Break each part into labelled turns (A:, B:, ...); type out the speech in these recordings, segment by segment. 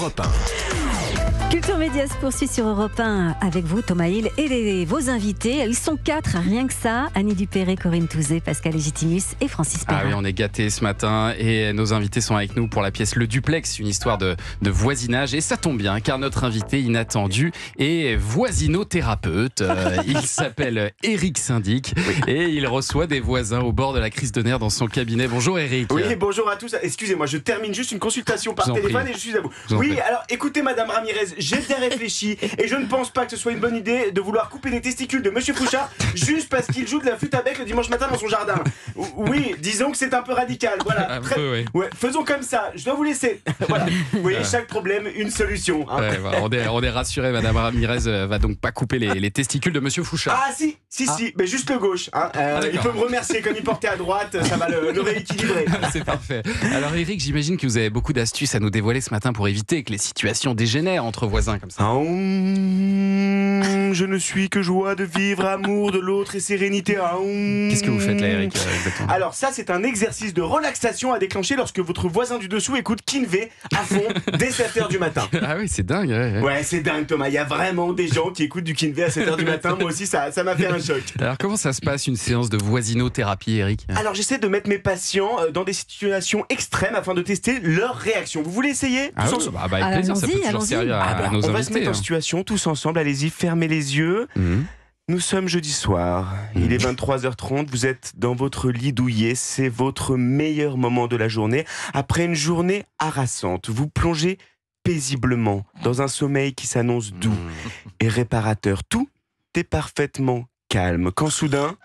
A: Europe 1.
B: Culture Média se poursuit sur Europe 1 avec vous, Thomas Hill, et vos invités. Ils sont 4, rien que ça. Annie Dupéré, Corinne Touzé, Pascal Légitimus et Francis Perrin.
C: Ah oui, on est gâtés ce matin et nos invités sont avec nous pour la pièce Le Duplex, une histoire de voisinage. Et ça tombe bien car notre invité inattendu est voisinothérapeute. Il s'appelle Eric Syndic et il reçoit des voisins au bord de la crise de nerfs dans son cabinet. Bonjour Eric.
D: Oui, bonjour à tous. Excusez-moi, je termine juste une consultation par téléphone et je suis à vous.
C: Oui,
D: alors écoutez Madame Ramirez, j'ai bien réfléchi et je ne pense pas que ce soit une bonne idée de vouloir couper les testicules de Monsieur Fouchard juste parce qu'il joue de la flûte à bec le dimanche matin dans son jardin. Oui, disons que c'est un peu radical. Voilà. Ouais, faisons comme ça. Je dois vous laisser. Voilà. Vous voyez, chaque problème, une solution. Hein.
C: Ouais, voilà, on est rassurés. Madame Ramirez va donc pas couper les testicules de Monsieur Fouchard.
D: Ah si, mais juste le gauche. Hein. Il peut me remercier comme il portait à droite, ça va le rééquilibrer.
C: C'est parfait. Alors Eric, j'imagine que vous avez beaucoup d'astuces à nous dévoiler ce matin pour éviter que les situations dégénèrent entre voisins comme ça.
D: Je ne suis que joie de vivre, amour de l'autre et sérénité.
C: Qu'est-ce que vous faites là, Eric, exactement?
D: Alors ça, c'est un exercice de relaxation à déclencher lorsque votre voisin du dessous écoute Kinvey à fond dès 7h du matin.
C: Ah oui, c'est dingue.
D: Ouais, c'est dingue Thomas, il y a vraiment des gens qui écoutent du Kinvey à 7h du matin. Moi aussi, ça m'a fait un choc.
C: Alors comment ça se passe une séance de voisinothérapie, Eric?
D: Alors j'essaie de mettre mes patients dans des situations extrêmes afin de tester leur réaction. Vous voulez essayer?
C: Avec plaisir, ça peut toujours servir à nos
D: on va
C: invités.
D: se mettre en situation tous ensemble, allez-y, fermez les yeux. Nous sommes jeudi soir, il est 23h30, vous êtes dans votre lit douillet, c'est votre meilleur moment de la journée. Après une journée harassante, vous plongez paisiblement dans un sommeil qui s'annonce doux et réparateur. Tout est parfaitement calme quand soudain...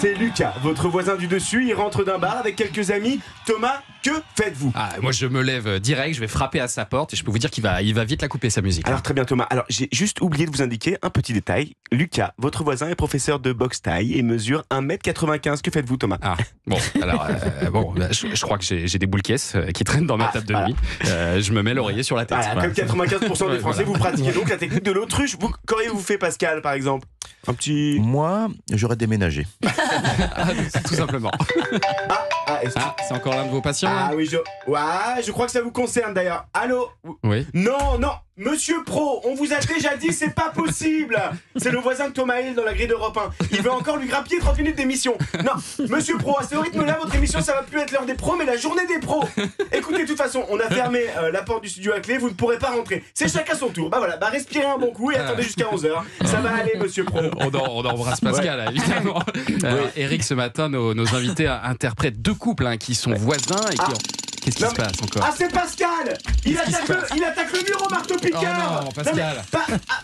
D: C'est Lucas, votre voisin du dessus, il rentre d'un bar avec quelques amis. Thomas, que faites-vous?
C: Moi je me lève direct, je vais frapper à sa porte et je peux vous dire qu'il va vite la couper sa musique.
D: Alors très bien Thomas, alors j'ai juste oublié de vous indiquer un petit détail. Lucas, votre voisin est professeur de boxe thaï et mesure 1m95. Que faites-vous Thomas?
C: Je crois que j'ai des boules caisses qui traînent dans ma table de nuit. Je me mets l'oreiller sur la tête.
D: Comme 95% des Français, vous pratiquez donc la technique de l'autruche. Qu'auriez-vous fait Pascal par exemple? Un petit...
E: Moi, j'aurais déménagé.
C: Tout simplement. C'est encore l'un de vos patients là?
D: Je crois que ça vous concerne d'ailleurs. Allô?
C: Oui.
D: Non, Monsieur Pro, on vous a déjà dit, c'est pas possible. C'est le voisin de Thomas Hill dans la grille d'Europe 1. Il veut encore lui grappiller 30 minutes d'émission. Non, Monsieur Pro, à ce rythme-là, votre émission, ça va plus être l'heure des pros, mais la journée des pros. Écoutez, de toute façon, on a fermé la porte du studio à clé, vous ne pourrez pas rentrer. C'est chacun son tour. Respirez un bon coup et attendez jusqu'à 11h. Ça va aller, Monsieur Pro.
C: On embrasse Pascal, là, évidemment. Eric, ce matin, nos invités interprètent deux couples qui sont voisins et qui ont... Qu'est-ce qui se passe encore?
D: C'est Pascal. Il attaque le mur au marteau-piqueur.
C: Oh non, Pascal.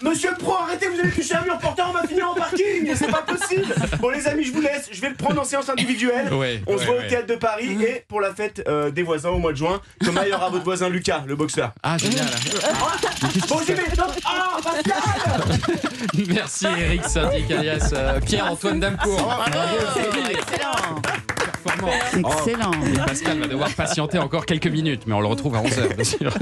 D: Monsieur Pro, arrêtez, vous allez toucher un mur portant, on va finir en parking. C'est pas possible. Bon les amis, je vous laisse. Je vais le prendre en séance individuelle. On se voit au Théâtre de Paris et pour la fête des voisins au mois de juin. Thomas, il y aura votre voisin Lucas, le boxeur.
C: Ah génial.
D: Pascal.
C: Merci Eric Syndic alias Pierre-Antoine Damcourt.
F: Excellent.
C: Excellent. Et Pascal va devoir patienter encore quelques minutes, mais on le retrouve à 11h, bien sûr.